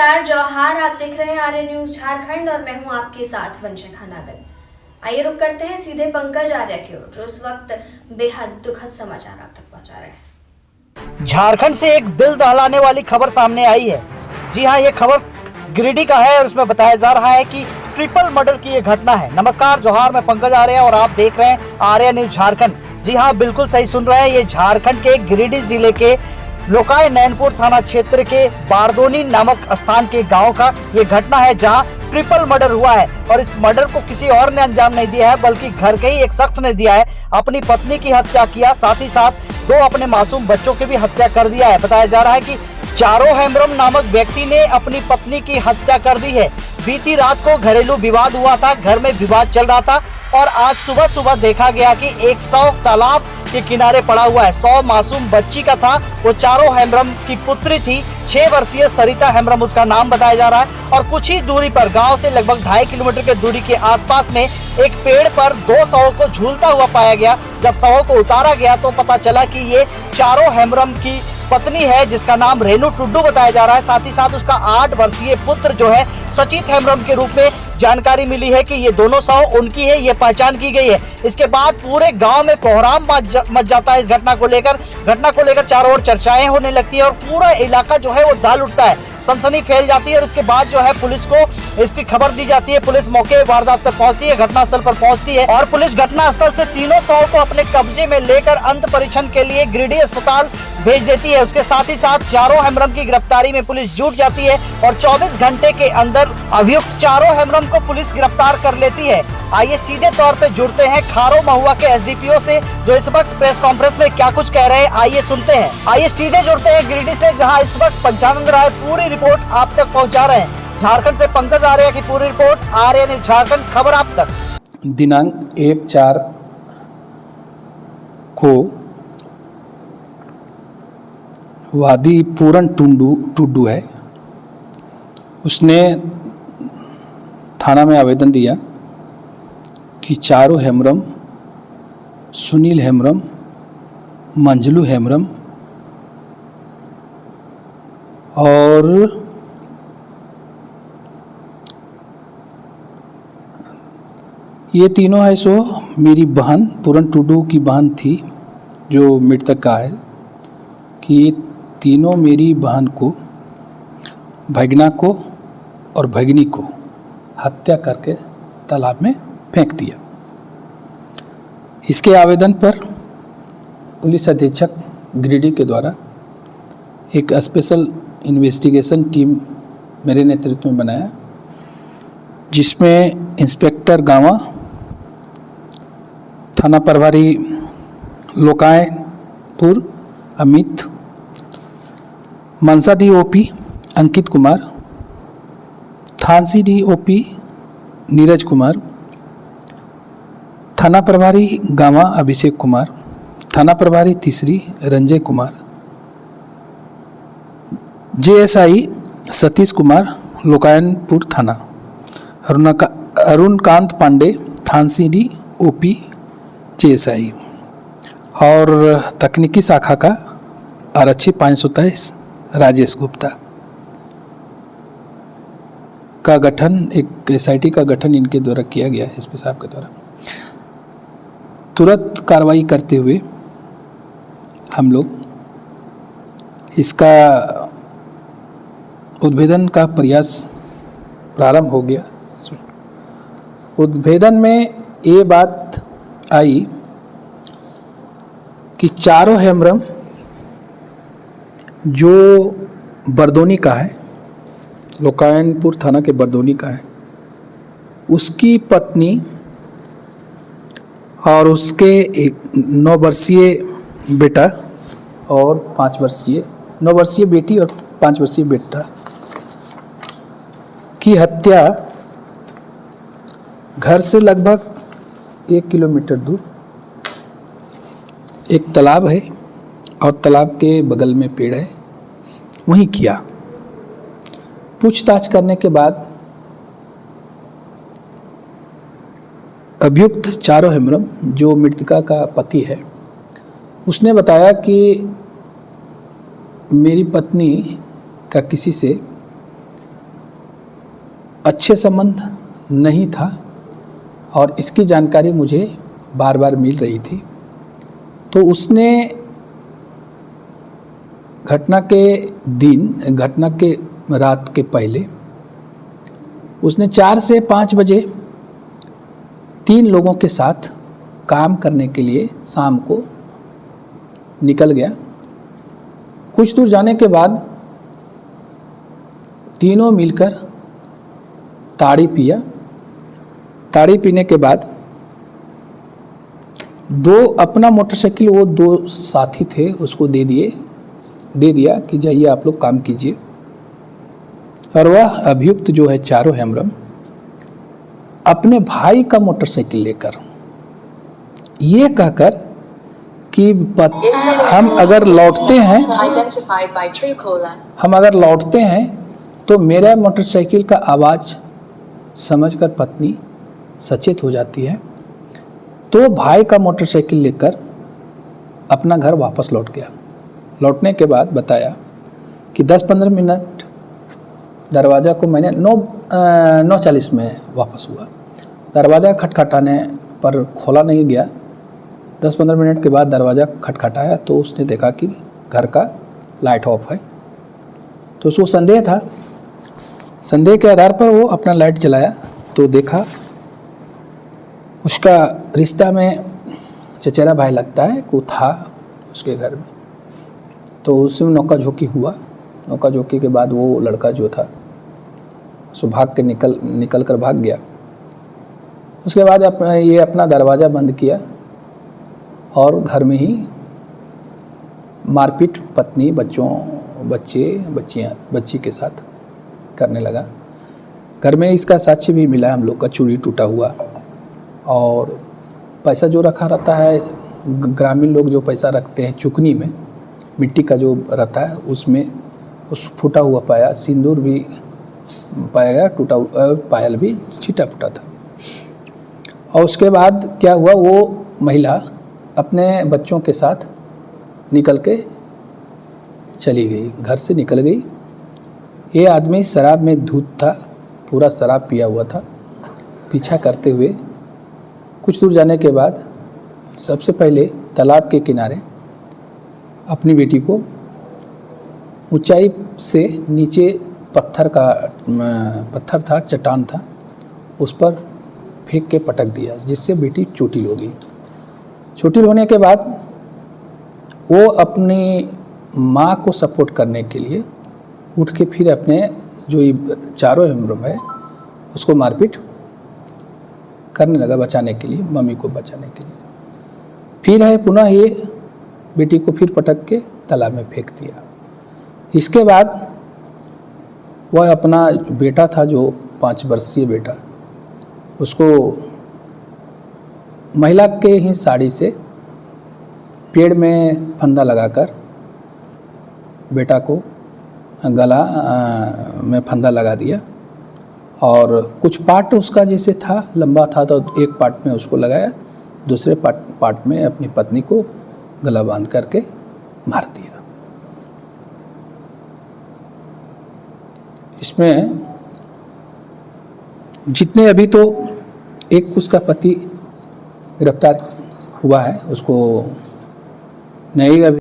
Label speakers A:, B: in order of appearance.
A: नमस्कार जौहार, आप देख रहे हैं आर्य न्यूज झारखंड और मैं हूं आपके साथ वंशिका नागल। आइए रुक करते हैं सीधे पंकज आर्य की ओर, जो इस वक्त बेहद दुखद समाचार आप तक पहुंचा रहे हैं।
B: झारखंड से एक दिल दहलाने वाली खबर सामने आई है। जी हां, ये खबर गिरिडीह का है और उसमें बताया जा रहा है कि ट्रिपल मर्डर की ये घटना है। नमस्कार जौहार, मैं पंकज आर्य और आप देख रहे हैं आर्य न्यूज झारखंड। जी हां, बिल्कुल सही सुन रहे हैं, ये झारखंड के गिरिडीह जिले के लोकाय नैनपुर थाना क्षेत्र के बारदोनी नामक स्थान के गांव का ये घटना है, जहां ट्रिपल मर्डर हुआ है। और इस मर्डर को किसी और ने अंजाम नहीं दिया है, बल्कि घर के ही एक शख्स ने दिया है। अपनी पत्नी की हत्या किया, साथ ही साथ दो अपने मासूम बच्चों की भी हत्या कर दिया है। बताया जा रहा है कि चारो हेम्ब्रम नामक व्यक्ति ने अपनी पत्नी की हत्या कर दी है। बीती रात को घरेलू विवाद हुआ था, घर में विवाद चल रहा था और आज सुबह देखा गया कि 100 तालाब के किनारे पड़ा हुआ है। 100 मासूम बच्ची का था, वो चारो हेम्ब्रम की पुत्री थी। 6 वर्षीय सरिता हेम्ब्रम उसका नाम बताया जा रहा है। और कुछ ही दूरी पर, गांव से लगभग 2.5 किलोमीटर के दूरी के आसपास में एक पेड़ पर 2 शवों को झूलता हुआ पाया गया। जब शवों को उतारा गया तो पता चला कि ये चारो हेम्ब्रम की पत्नी है, जिसका नाम रेनू टुड्डू बताया जा रहा है। साथ ही साथ उसका 8 वर्षीय पुत्र जो है सचित हेम्ब्रम के रूप में जानकारी मिली है कि ये दोनों शव उनकी है, ये पहचान की गई है। इसके बाद पूरे गांव में कोहराम मच जाता है इस घटना को लेकर चारों ओर चर्चाएं होने लगती है और पूरा इलाका जो है वो दहल उठता है, सनसनी फैल जाती है। और उसके बाद जो है पुलिस को इसकी खबर दी जाती है। पुलिस मौके वारदात पर पहुंचती है, घटनास्थल पर पहुंचती है और पुलिस घटनास्थल से तीनों शव को अपने कब्जे में लेकर अंत परीक्षण के लिए गिरिडीह अस्पताल भेज देती है। उसके साथ ही साथ चारों हेम्ब्रम की गिरफ्तारी में पुलिस जुट जाती है और 24 घंटे के अंदर अभियुक्त चारों हेम्ब्रम को पुलिस गिरफ्तार कर लेती है। आइए सीधे तौर पे जुड़ते हैं खारो महुआ के एसडीपीओ से, जो इस वक्त प्रेस कॉन्फ्रेंस में क्या कुछ कह रहे हैं, आइए सुनते हैं। आइए सीधे जुड़ते हैं गिरिडीह से, जहां इस वक्त पंचानंद राय पूरी रिपोर्ट आप तक पहुंचा रहे हैं। झारखंड से पंकज आर्य की पूरी रिपोर्ट, आर्य न्यूज झारखंड, खबर आप तक।
C: दिनांक 1/4 को वादी पूरन टुड्डू है, उसने थाना में आवेदन दिया कि चारो हेम्ब्रम, सुनील हेम्ब्रम, मंजलू हेम्ब्रम और ये तीनों है सो मेरी बहन पूरन टुड्डू की बहन थी, जो मृतक का है, कि ये तीनों मेरी बहन को, भगना को और भगनी को हत्या करके तालाब में फेंक दिया। इसके आवेदन पर पुलिस अधीक्षक गिरिडीह के द्वारा एक स्पेशल इन्वेस्टिगेशन टीम मेरे नेतृत्व में बनाया, जिसमें इंस्पेक्टर गांवा, थाना प्रभारी लोकायपुर अमित, मनसा डीओपी अंकित कुमार, थानसी डीओपी नीरज कुमार, थाना प्रभारी गांवा अभिषेक कुमार, थाना प्रभारी तीसरी रंजय कुमार, जेएसआई सतीश कुमार लोकायनपुर थाना, अरुणकांत पांडे थानसी डीओपी जेएसआई और तकनीकी शाखा का आरक्षी 523 राजेश गुप्ता का गठन, एक एसआईटी का गठन इनके द्वारा किया गया है, एसपी साहब के द्वारा। तुरंत कार्रवाई करते हुए हम लोग इसका उद्भेदन का प्रयास प्रारंभ हो गया। उद्भेदन में ये बात आई कि चारों हेम्ब्रम जो बरदोनी का है, लोकायनपुर थाना के बरदोनी का है, उसकी पत्नी और उसके एक 9 वर्षीय बेटा और 9 वर्षीय बेटी और 5 वर्षीय बेटा की हत्या घर से लगभग 1 किलोमीटर दूर एक तालाब है और तालाब के बगल में पेड़ है, वहीं किया। पूछताछ करने के बाद अभियुक्त चारो हेम्ब्रम, जो मृतका का पति है, उसने बताया कि मेरी पत्नी का किसी से अच्छे संबंध नहीं था और इसकी जानकारी मुझे बार बार मिल रही थी। तो उसने घटना के रात के पहले उसने 4 से 5 बजे 3 लोगों के साथ काम करने के लिए शाम को निकल गया। कुछ दूर जाने के बाद तीनों मिलकर ताड़ी पिया। ताड़ी पीने के बाद अपना मोटरसाइकिल वो 2 साथी थे उसको दे दिया कि जाइए आप लोग काम कीजिए। और वह अभियुक्त जो है चारों हेमब्रम अपने भाई का मोटरसाइकिल लेकर ये कहकर कि हम अगर लौटते हैं तो मेरा मोटरसाइकिल का आवाज़ समझकर पत्नी सचेत हो जाती है। तो भाई का मोटरसाइकिल लेकर अपना घर वापस लौट गया। लौटने के बाद बताया कि 10-15 मिनट दरवाज़ा को मैंने 9:40 में वापस हुआ। दरवाज़ा खटखटाने पर खोला नहीं गया। 10-15 मिनट के बाद दरवाज़ा खटखटाया तो उसने देखा कि घर का लाइट ऑफ है। तो उसको संदेह था। संदेह के आधार पर वो अपना लाइट जलाया तो देखा उसका रिश्ता में चचेरा भाई लगता है वो था उसके घर में। तो उसमें नौका झोंकी हुआ। नौका झोंकी के बाद वो लड़का जो था सो भाग के निकल कर भाग गया। उसके बाद अपना दरवाज़ा बंद किया और घर में ही मारपीट पत्नी बच्ची के साथ करने लगा। घर में इसका साक्ष्य भी मिला हम लोग का, चूड़ी टूटा हुआ और पैसा जो रखा रहता है, ग्रामीण लोग जो पैसा रखते हैं चुकनी में, मिट्टी का जो रहता है उसमें उस फूटा हुआ पाया, सिंदूर भी पाया गया, टूटा पायल भी छिटा फूटा था। और उसके बाद क्या हुआ, वो महिला अपने बच्चों के साथ निकल के चली गई, घर से निकल गई। ये आदमी शराब में धुत था, पूरा शराब पिया हुआ था। पीछा करते हुए कुछ दूर जाने के बाद सबसे पहले तालाब के किनारे अपनी बेटी को ऊंचाई से नीचे पत्थर था, चट्टान था, उस पर फेंक के पटक दिया, जिससे बेटी चोटिल हो गई। चोटिल होने के बाद वो अपनी माँ को सपोर्ट करने के लिए उठ के फिर अपने जो ये चारों हेमब्रम है उसको मारपीट करने लगा बचाने के लिए, मम्मी को बचाने के लिए। फिर है पुनः ये बेटी को फिर पटक के तालाब में फेंक दिया। इसके बाद वह अपना बेटा था जो 5 वर्षीय बेटा, उसको महिला के ही साड़ी से पेड़ में फंदा लगाकर बेटा को गला में फंदा लगा दिया और कुछ पार्ट उसका जैसे था, लंबा था तो एक पार्ट में उसको लगाया, दूसरे पार्ट में अपनी पत्नी को गला बांध करके मार दिया। इसमें जितने अभी तो एक उसका पति गिरफ्तार हुआ है, उसको नहीं अभी